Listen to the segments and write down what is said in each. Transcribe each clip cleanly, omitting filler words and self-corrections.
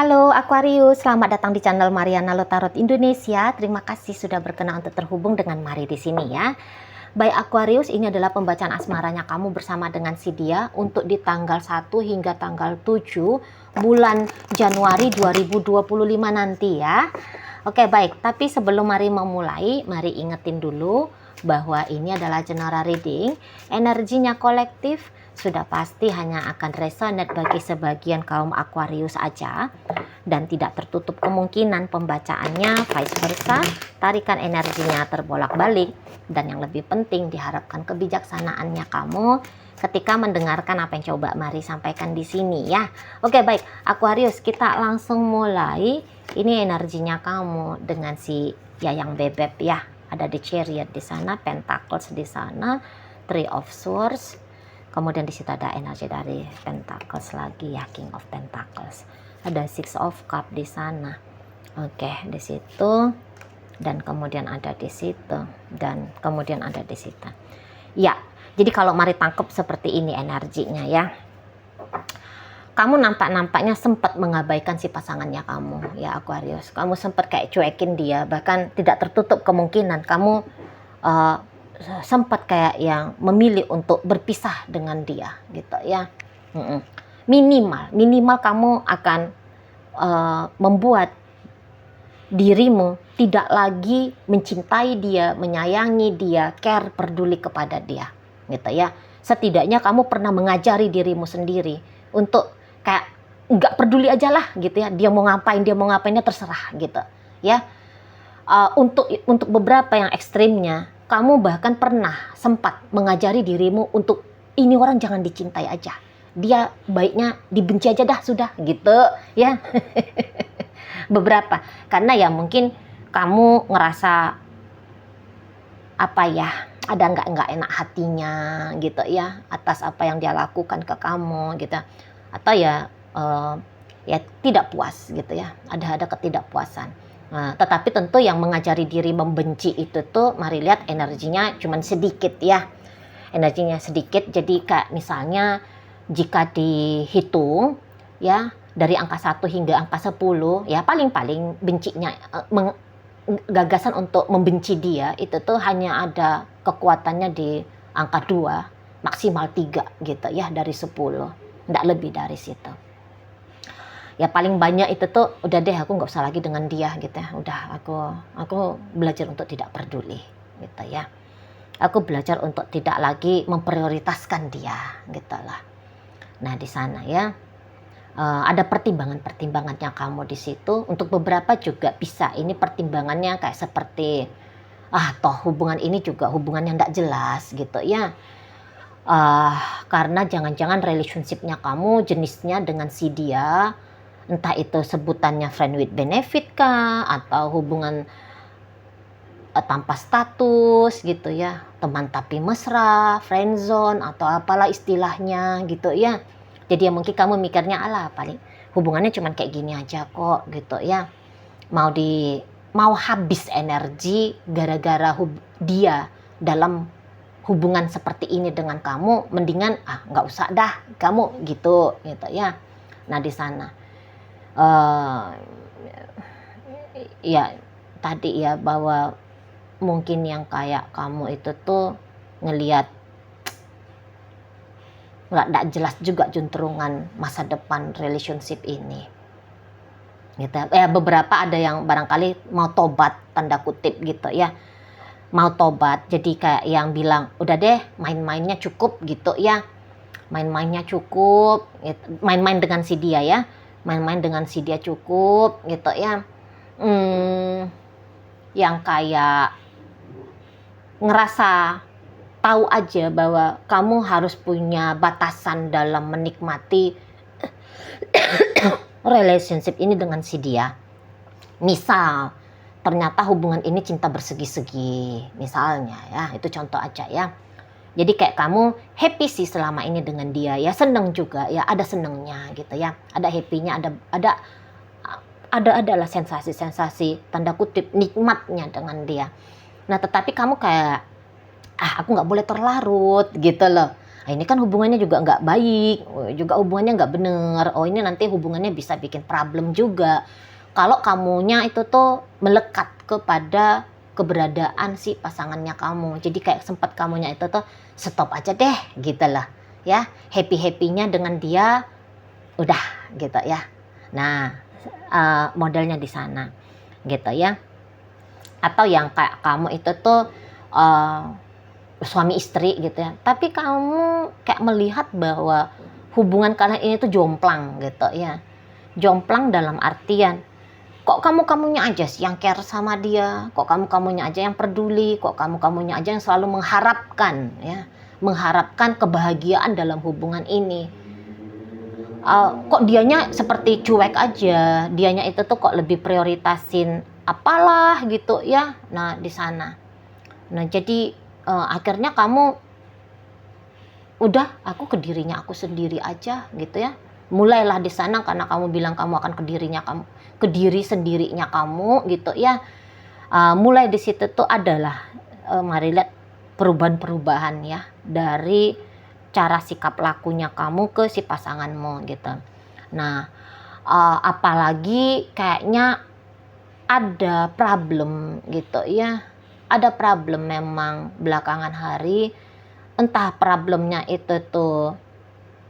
Halo Aquarius, selamat datang di channel Mariana Lotarot Indonesia. Terima kasih sudah berkenan untuk terhubung dengan Mari di sini ya. Baik Aquarius, ini adalah pembacaan asmaranya kamu bersama dengan si dia untuk di tanggal 1 hingga tanggal 7 bulan Januari 2025 nanti ya. Oke baik, tapi sebelum Mari memulai, mari ingetin dulu bahwa ini adalah general reading. Energinya kolektif, sudah pasti hanya akan resonate bagi sebagian kaum Aquarius aja dan tidak tertutup kemungkinan pembacaannya vice versa, tarikan energinya terbolak-balik, dan yang lebih penting diharapkan kebijaksanaannya kamu ketika mendengarkan apa yang coba Mari sampaikan di sini ya. Oke baik Aquarius, kita langsung mulai. Ini energinya kamu dengan si Yayang Bebek ya. Ada di Chariot di sana, Pentacles di sana, Three of Swords. Kemudian di situ ada energi dari Pentacles lagi ya, King of Pentacles. Ada Six of Cup di sana. Oke, di situ dan kemudian ada di situ dan kemudian ada di situ. Ya, jadi kalau Mari tangkap seperti ini energinya ya. Kamu nampaknya sempat mengabaikan si pasangannya kamu ya Aquarius. Kamu sempat kayak cuekin dia, bahkan tidak tertutup kemungkinan kamu sempat kayak yang memilih untuk berpisah dengan dia gitu ya. Minimal kamu akan membuat dirimu tidak lagi mencintai dia, menyayangi dia, care, peduli kepada dia gitu ya. Setidaknya kamu pernah mengajari dirimu sendiri untuk kayak nggak peduli aja lah gitu ya, dia mau ngapainnya terserah gitu ya. Untuk beberapa yang ekstrimnya, kamu bahkan pernah sempat mengajari dirimu untuk ini orang jangan dicintai aja, dia baiknya dibenci aja dah sudah gitu ya. Beberapa karena ya mungkin kamu ngerasa apa ya, ada nggak enak hatinya gitu ya atas apa yang dia lakukan ke kamu gitu, atau ya tidak puas gitu ya, ada ketidakpuasan. Nah, tetapi tentu yang mengajari diri membenci itu tuh Mari lihat energinya cuman sedikit ya, energinya sedikit. Jadi kayak misalnya jika dihitung ya dari angka 1 hingga angka 10 ya, paling bencinya gagasan untuk membenci dia itu tuh hanya ada kekuatannya di angka 2 maksimal 3 gitu ya dari 10, enggak lebih dari situ ya. Paling banyak itu tuh udah deh aku nggak usah lagi dengan dia gitu ya, udah aku belajar untuk tidak peduli gitu ya, aku belajar untuk tidak lagi memprioritaskan dia gitu lah. Nah di sana ya ada pertimbangannya kamu di situ. Untuk beberapa juga bisa ini pertimbangannya kayak seperti toh hubungan ini juga hubungan yang tidak jelas gitu ya. Karena jangan-jangan relationshipnya kamu jenisnya dengan si dia, entah itu sebutannya friend with benefit kah, atau hubungan tanpa status gitu ya, teman tapi mesra, friend zone atau apalah istilahnya gitu ya. Jadi ya mungkin kamu mikirnya alah paling hubungannya cuman kayak gini aja kok gitu ya, mau habis energi gara-gara dia dalam hubungan seperti ini dengan kamu, mendingan nggak usah dah kamu gitu ya. Nah di sana ya tadi ya, bahwa mungkin yang kayak kamu itu tuh ngelihat nggak jelas juga juntrungan masa depan relationship ini gitu ya. Beberapa ada yang barangkali mau tobat tanda kutip gitu ya, mau tobat, jadi kayak yang bilang udah deh main-mainnya cukup gitu ya, main-mainnya cukup gitu. Main-main dengan si dia ya, main-main dengan si dia cukup gitu ya. Yang kayak ngerasa tahu aja bahwa kamu harus punya batasan dalam menikmati relationship ini dengan si dia. Misal ternyata hubungan ini cinta bersegi-segi misalnya ya, itu contoh aja ya. Jadi kayak kamu happy sih selama ini dengan dia ya, seneng juga ya, ada senengnya gitu ya, ada happynya, adalah sensasi tanda kutip nikmatnya dengan dia. Nah tetapi kamu kayak aku nggak boleh terlarut gitu loh. ini kan hubungannya juga nggak baik, juga hubungannya nggak bener. Oh ini nanti hubungannya bisa bikin problem juga. Kalau kamunya itu tuh melekat kepada keberadaan si pasangannya kamu. Jadi kayak sempat kamunya itu tuh stop aja deh gitu lah. Ya, happy-happynya dengan dia udah gitu ya. Nah, modelnya di sana gitu ya. Atau yang kayak kamu itu tuh suami istri gitu ya, tapi kamu kayak melihat bahwa hubungan kalian ini tuh jomplang gitu ya. Jomplang dalam artian kok kamunya aja sih yang care sama dia, kok kamunya aja yang peduli, kok kamunya aja yang selalu mengharapkan ya, mengharapkan kebahagiaan dalam hubungan ini. Kok dianya seperti cuek aja, dianya itu tuh kok lebih prioritasin apalah gitu ya. Nah di sana, nah jadi akhirnya kamu udah, aku ke dirinya aku sendiri aja gitu ya. Mulailah di sana karena kamu bilang kamu akan ke diri sendirinya kamu gitu ya. Mulai di situ tuh adalah mari lihat perubahan-perubahan ya dari cara sikap lakunya kamu ke si pasanganmu gitu. Nah, apalagi kayaknya ada problem gitu ya. Ada problem memang belakangan hari, entah problemnya itu tuh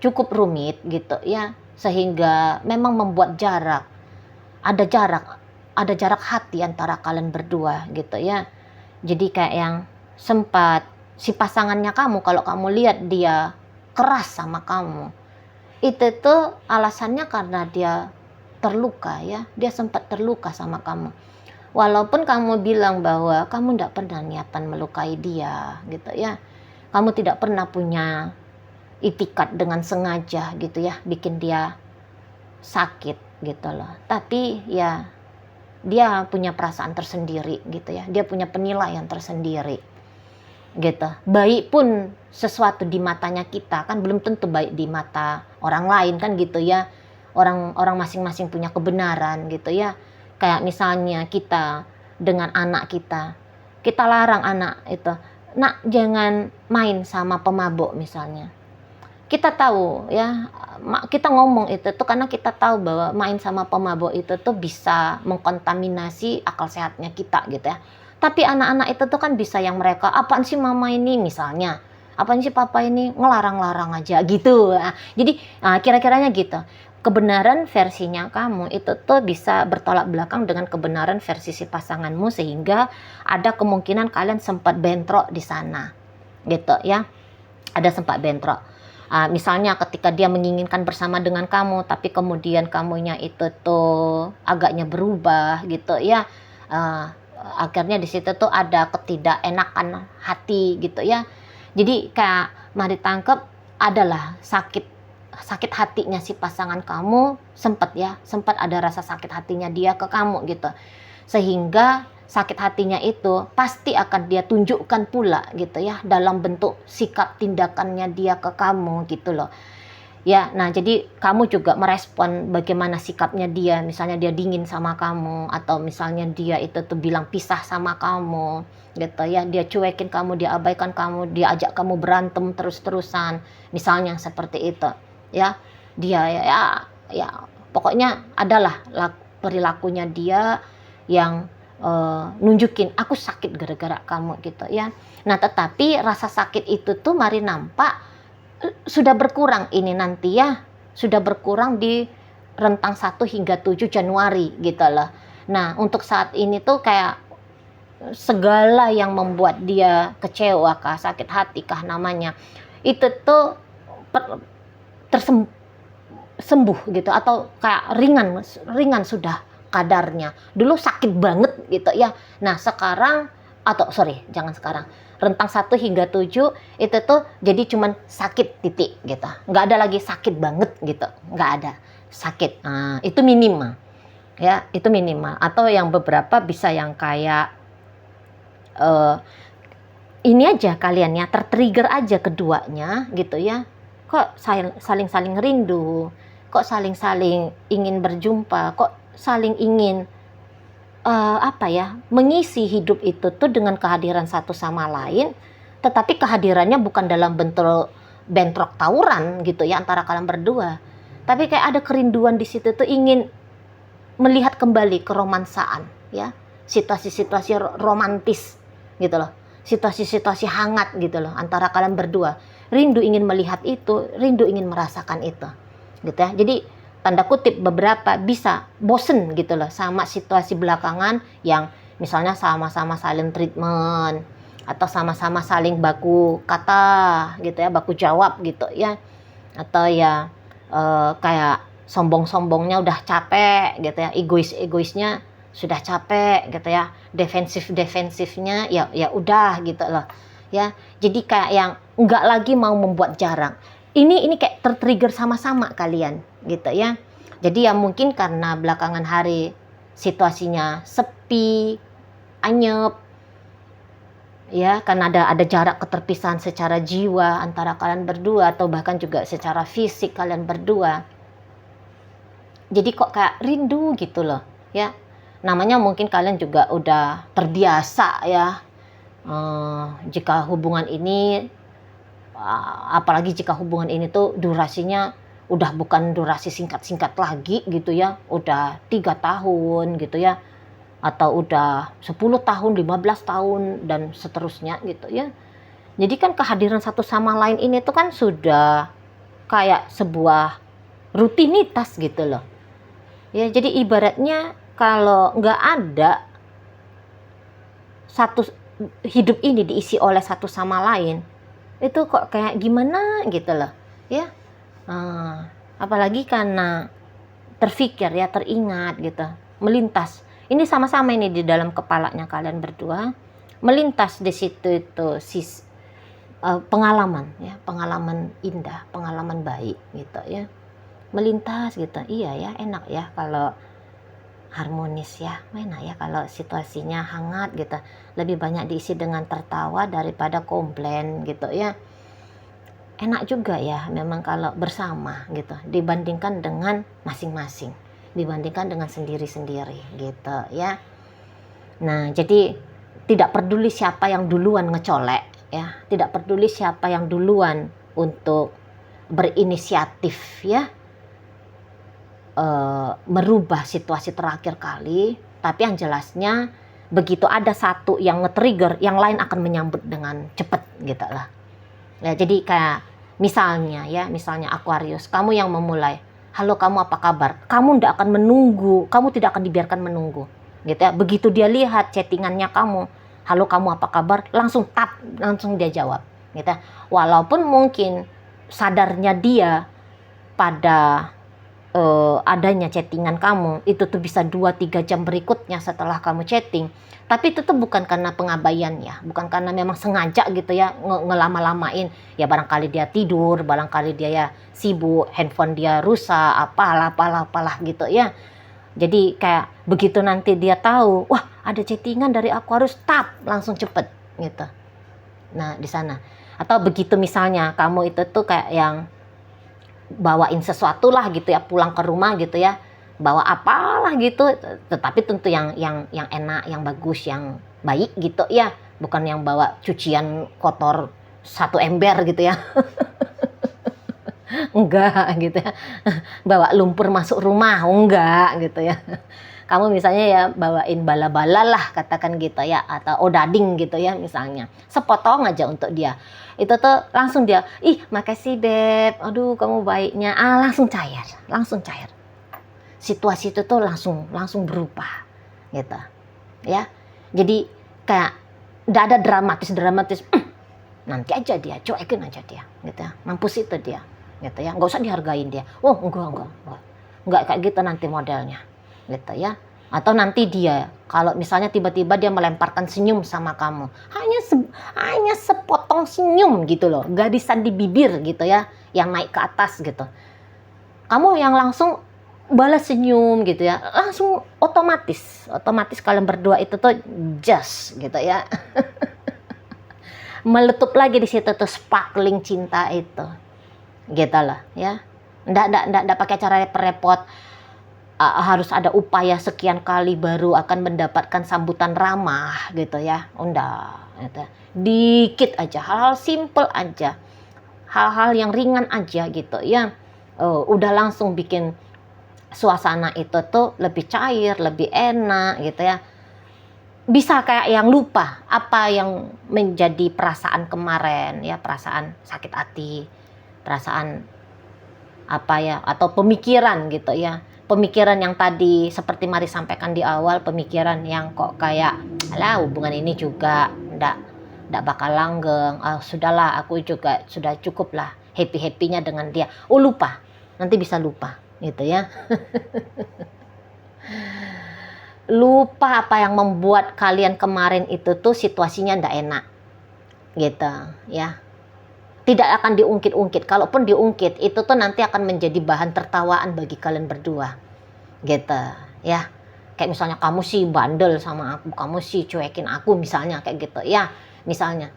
cukup rumit gitu ya, sehingga memang membuat ada jarak hati antara kalian berdua gitu ya. Jadi kayak yang sempat si pasangannya kamu, kalau kamu lihat dia keras sama kamu, itu tuh alasannya karena dia terluka ya, dia sempat terluka sama kamu. Walaupun kamu bilang bahwa kamu tidak pernah niatan melukai dia gitu ya, kamu tidak pernah punya itikat dengan sengaja gitu ya, bikin dia sakit gitu loh. Tapi ya dia punya perasaan tersendiri gitu ya, dia punya penilaian tersendiri gitu. Baik pun sesuatu di matanya kita kan belum tentu baik di mata orang lain kan gitu ya. Orang masing-masing punya kebenaran gitu ya. Kayak misalnya kita dengan anak kita larang anak itu, nak jangan main sama pemabuk misalnya. Kita tahu ya, kita ngomong itu tuh karena kita tahu bahwa main sama pemabuk itu tuh bisa mengkontaminasi akal sehatnya kita gitu ya. Tapi anak-anak itu tuh kan bisa yang mereka, apaan sih mama ini misalnya, apaan sih papa ini, ngelarang-larang aja gitu. Nah, jadi kira-kiranya gitu. Kebenaran versinya kamu itu tuh bisa bertolak belakang dengan kebenaran versi si pasanganmu, sehingga ada kemungkinan kalian sempat bentrok di sana gitu ya. Ada sempat bentrok. Misalnya ketika dia menginginkan bersama dengan kamu, tapi kemudian kamunya itu tuh agaknya berubah gitu ya. Akhirnya di situ tuh ada ketidakenakan hati gitu ya. Jadi kayak mari tangkep adalah sakit hatinya si pasangan kamu, sempat ada rasa sakit hatinya dia ke kamu gitu, sehingga sakit hatinya itu pasti akan dia tunjukkan pula gitu ya dalam bentuk sikap tindakannya dia ke kamu gitu loh ya. Nah jadi kamu juga merespon bagaimana sikapnya dia, misalnya dia dingin sama kamu, atau misalnya dia itu tuh bilang pisah sama kamu gitu ya, dia cuekin kamu, dia abaikan kamu, dia ajak kamu berantem terus-terusan misalnya seperti itu ya. Dia ya pokoknya adalah perilakunya dia yang nunjukin aku sakit gara-gara kamu gitu ya. Nah tetapi rasa sakit itu tuh mari nampak sudah berkurang ini nanti ya, sudah berkurang di rentang 1 hingga 7 Januari gitu loh. Nah untuk saat ini tuh kayak segala yang membuat dia kecewa kah, sakit hati kah namanya, itu tuh sembuh gitu, atau kayak ringan sudah kadarnya. Dulu sakit banget gitu ya. Nah sekarang, jangan sekarang, rentang 1 hingga 7 itu tuh jadi cuman sakit titik gitu, nggak ada lagi sakit banget gitu, nggak ada sakit. Nah, itu minimal ya, itu minimal. Atau yang beberapa bisa yang kayak ini aja kalian ya, tertrigger aja keduanya gitu ya, kok saling rindu, kok saling ingin berjumpa, kok saling ingin mengisi hidup itu tuh dengan kehadiran satu sama lain, tetapi kehadirannya bukan dalam bentrok tawuran gitu ya antara kalian berdua, tapi kayak ada kerinduan di situ tuh, ingin melihat kembali keromansaan ya, situasi-situasi romantis gitu loh, situasi-situasi hangat gitu loh antara kalian berdua. Rindu ingin melihat itu, rindu ingin merasakan itu gitu ya. Jadi tanda kutip beberapa bisa bosen gitu loh sama situasi belakangan yang misalnya sama-sama saling treatment atau sama-sama saling baku kata gitu ya, baku jawab gitu ya, atau ya kayak sombong-sombongnya udah capek gitu ya, egoisnya sudah capek gitu ya, defensifnya ya udah gitu loh ya. Jadi kayak yang nggak lagi mau membuat jarak. Ini kayak tertrigger sama-sama kalian gitu ya. Jadi ya mungkin karena belakangan hari situasinya sepi, anyep ya, karena ada jarak keterpisahan secara jiwa antara kalian berdua atau bahkan juga secara fisik kalian berdua. Jadi kok kayak rindu gitu loh ya. Namanya mungkin kalian juga udah terbiasa ya, jika hubungan ini, apalagi jika hubungan ini tuh durasinya udah bukan durasi singkat-singkat lagi gitu ya, udah 3 tahun gitu ya, atau udah 10 tahun, 15 tahun dan seterusnya gitu ya. Jadi kan kehadiran satu sama lain ini tuh kan sudah kayak sebuah rutinitas gitu loh ya. Jadi ibaratnya kalau nggak ada satu, hidup ini diisi oleh satu sama lain, itu kok kayak gimana gitu loh ya. Apalagi karena terfikir ya, teringat gitu, melintas. Ini sama-sama ini di dalam kepalanya kalian berdua, melintas di situ itu pengalaman ya, pengalaman indah, pengalaman baik gitu ya, melintas gitu. Iya ya, enak ya kalau harmonis ya, enak ya kalau situasinya hangat gitu, lebih banyak diisi dengan tertawa daripada komplain gitu ya. Enak juga ya memang kalau bersama gitu, dibandingkan dengan masing-masing, dibandingkan dengan sendiri-sendiri gitu ya. Nah jadi tidak peduli siapa yang duluan ngecolek ya, tidak peduli siapa yang duluan untuk berinisiatif ya, merubah situasi terakhir kali, tapi yang jelasnya begitu ada satu yang nge-trigger, yang lain akan menyambut dengan cepat gitu lah ya. Jadi kayak misalnya Aquarius, kamu yang memulai, halo kamu apa kabar, kamu tidak akan menunggu, kamu tidak akan dibiarkan menunggu gitu ya. Begitu dia lihat chattingannya kamu, halo kamu apa kabar, langsung dia jawab gitu ya. Walaupun mungkin sadarnya dia pada adanya chattingan kamu itu tuh bisa 2-3 jam berikutnya setelah kamu chatting, tapi itu tuh bukan karena pengabaian ya, bukan karena memang sengaja gitu ya ngelama-lamain ya. Barangkali dia tidur, barangkali dia ya sibuk, handphone dia rusak, apalah gitu ya. Jadi kayak begitu nanti dia tahu, wah ada chattingan dari Aquarius, langsung cepet gitu. Nah di sana. Atau begitu misalnya kamu itu tuh kayak yang bawain sesuatu lah gitu ya, pulang ke rumah gitu ya, bawa apalah gitu, tetapi tentu yang enak, yang bagus, yang baik gitu ya, bukan yang bawa cucian kotor 1 ember gitu ya. Enggak gitu ya, bawa lumpur masuk rumah, enggak gitu ya. Kamu misalnya ya bawain bala-bala lah katakan gitu ya, atau odading gitu ya misalnya, sepotong aja untuk dia, itu tuh langsung dia, ih makasih beb, aduh kamu baiknya, langsung cair. Situasi itu tuh langsung berubah gitu ya. Jadi kayak nggak ada dramatis, nanti aja dia, cuekin aja dia gitu ya, mampus itu dia gitu ya, nggak usah dihargain dia. Oh enggak kayak gitu nanti modelnya gitu ya. Atau nanti dia kalau misalnya tiba-tiba dia melemparkan senyum sama kamu, hanya sepotong senyum gitu loh, garisan di bibir gitu ya, yang naik ke atas gitu, kamu yang langsung balas senyum gitu ya, langsung otomatis kalian berdua itu tuh just gitu ya. Meletup lagi di situ tuh sparkling cinta itu gitu loh ya. Nggak pakai cara repot, harus ada upaya sekian kali baru akan mendapatkan sambutan ramah gitu ya. Enggak gitu. Dikit aja, hal-hal simple aja, hal-hal yang ringan aja gitu ya, udah langsung bikin suasana itu tuh lebih cair, lebih enak gitu ya. Bisa kayak yang lupa apa yang menjadi perasaan kemarin ya, perasaan sakit hati, perasaan apa ya, atau pemikiran gitu ya. Pemikiran yang tadi seperti Mari sampaikan di awal, pemikiran yang kok kayak alah hubungan ini juga ndak bakal langgeng. Sudahlah, aku juga sudah cukup lah happy-happynya dengan dia. Lupa. Nanti bisa lupa gitu ya. Lupa apa yang membuat kalian kemarin itu tuh situasinya ndak enak gitu ya. Tidak akan diungkit-ungkit. Kalaupun diungkit, itu tuh nanti akan menjadi bahan tertawaan bagi kalian berdua. Gitu, ya. Kayak misalnya kamu sih bandel sama aku, kamu sih cuekin aku misalnya kayak gitu. Ya, misalnya.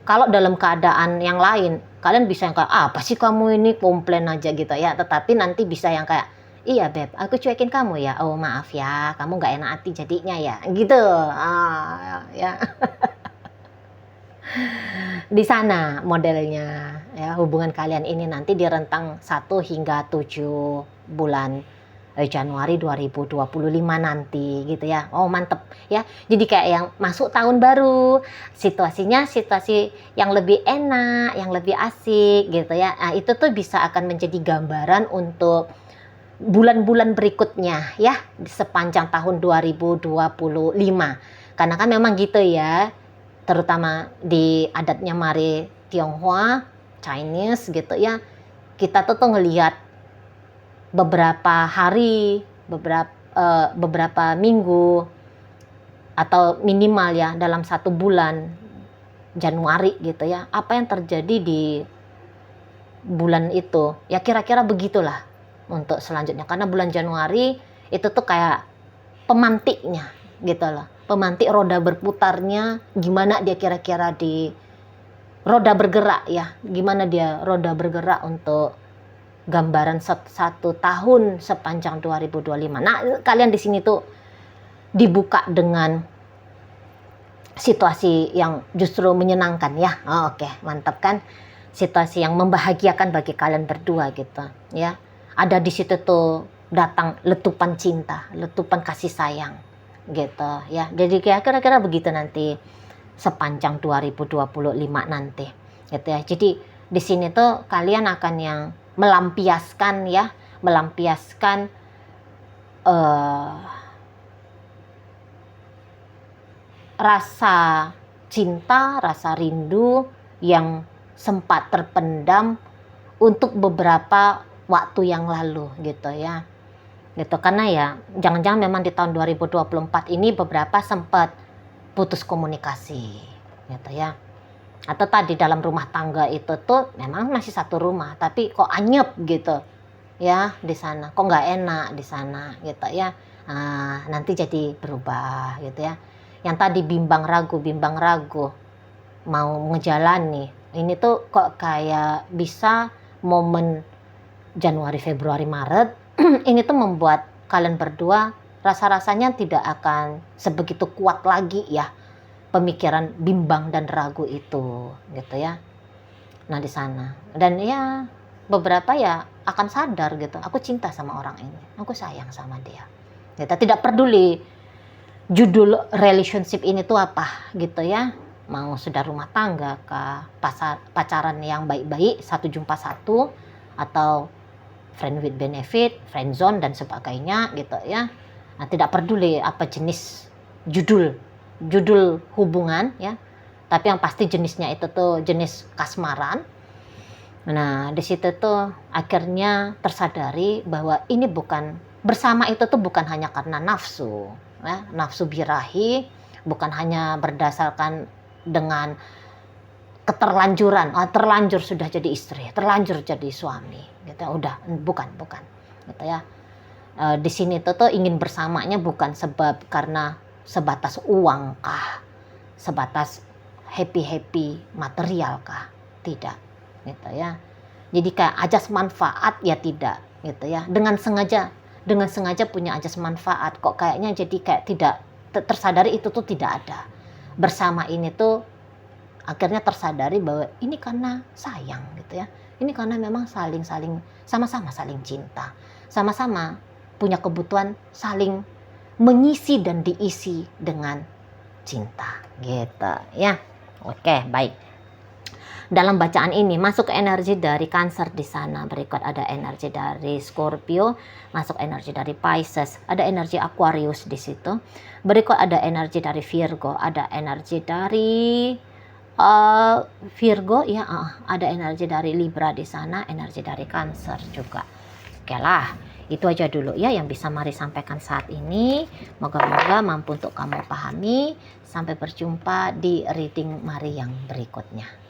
Kalau dalam keadaan yang lain, kalian bisa yang kayak, apa sih kamu ini komplain aja gitu ya. Tetapi nanti bisa yang kayak, iya Beb, aku cuekin kamu ya. Oh maaf ya, kamu gak enak hati jadinya ya. Gitu. Ya. Di sana modelnya ya, hubungan kalian ini nanti di rentang 1 hingga 7 bulan Januari 2025 nanti gitu ya. Oh mantep ya, jadi kayak yang masuk tahun baru, situasinya situasi yang lebih enak, yang lebih asik gitu ya. Nah itu tuh bisa akan menjadi gambaran untuk bulan-bulan berikutnya ya, di sepanjang tahun 2025. Karena kan memang gitu ya, terutama di adatnya Mari Tionghoa, Chinese gitu ya, kita tuh ngelihat beberapa hari, beberapa minggu atau minimal ya dalam 1 bulan Januari gitu ya, apa yang terjadi di bulan itu ya, kira-kira begitulah untuk selanjutnya. Karena bulan Januari itu tuh kayak pemantiknya gitu loh, pemantik roda berputarnya, gimana dia kira-kira di roda bergerak ya, gimana dia roda bergerak untuk gambaran 1 tahun sepanjang 2025. Nah kalian di sini tuh dibuka dengan situasi yang justru menyenangkan ya. Oke, mantap kan, situasi yang membahagiakan bagi kalian berdua gitu ya. Ada di situ tuh datang letupan cinta, letupan kasih sayang gitu ya. Jadi kira-kira begitu nanti sepanjang 2025 nanti gitu ya. Jadi di sini tuh kalian akan yang melampiaskan ya, melampiaskan rasa cinta, rasa rindu yang sempat terpendam untuk beberapa waktu yang lalu gitu ya. Gitu, karena ya jangan-jangan memang di tahun 2024 ini beberapa sempat putus komunikasi gitu ya. Atau tadi dalam rumah tangga itu tuh memang masih satu rumah tapi kok anyep gitu ya di sana, kok nggak enak di sana gitu ya. Nanti jadi berubah gitu ya. Yang tadi bimbang ragu mau ngejalani, ini tuh kok kayak bisa momen Januari, Februari, Maret ini tuh membuat kalian berdua rasa-rasanya tidak akan sebegitu kuat lagi ya, pemikiran bimbang dan ragu itu gitu ya. Nah di sana, dan ya beberapa ya akan sadar gitu, aku cinta sama orang ini, aku sayang sama dia. Kita tidak peduli judul relationship ini tuh apa gitu ya, mau sudah rumah tangga kah, pacaran yang baik-baik, satu jumpa satu, atau friend with benefit, friend zone dan sebagainya gitu ya. Nah, tidak peduli apa jenis judul hubungan ya, tapi yang pasti jenisnya itu tuh jenis kasmaran. Nah di situ tuh akhirnya tersadari bahwa ini bukan bersama, itu tuh bukan hanya karena nafsu ya, nafsu birahi, bukan hanya berdasarkan dengan keterlanjuran, terlanjur sudah jadi istri, terlanjur jadi suami gitu, udah bukan gitu ya. Di sini tuh ingin bersamanya bukan sebab karena sebatas uang kah, sebatas happy material kah, tidak gitu ya. Jadi kayak ajas manfaat ya tidak gitu ya, dengan sengaja punya ajas manfaat, kok kayaknya jadi kayak tidak tersadari itu tuh tidak ada. Bersama ini tuh akhirnya tersadari bahwa ini karena sayang gitu ya. Ini karena memang sama-sama saling cinta. Sama-sama punya kebutuhan saling mengisi dan diisi dengan cinta gitu ya. Oke, baik. Dalam bacaan ini masuk energi dari Cancer di sana, berikut ada energi dari Scorpio, masuk energi dari Pisces, ada energi Aquarius di situ. Berikut ada energi dari Virgo, ada energi dari Virgo ya, ada energi dari Libra di sana, energi dari Cancer juga. Oke lah, itu aja dulu ya yang bisa Mari sampaikan saat ini. Moga-moga mampu untuk kamu pahami. Sampai berjumpa di reading Mari yang berikutnya.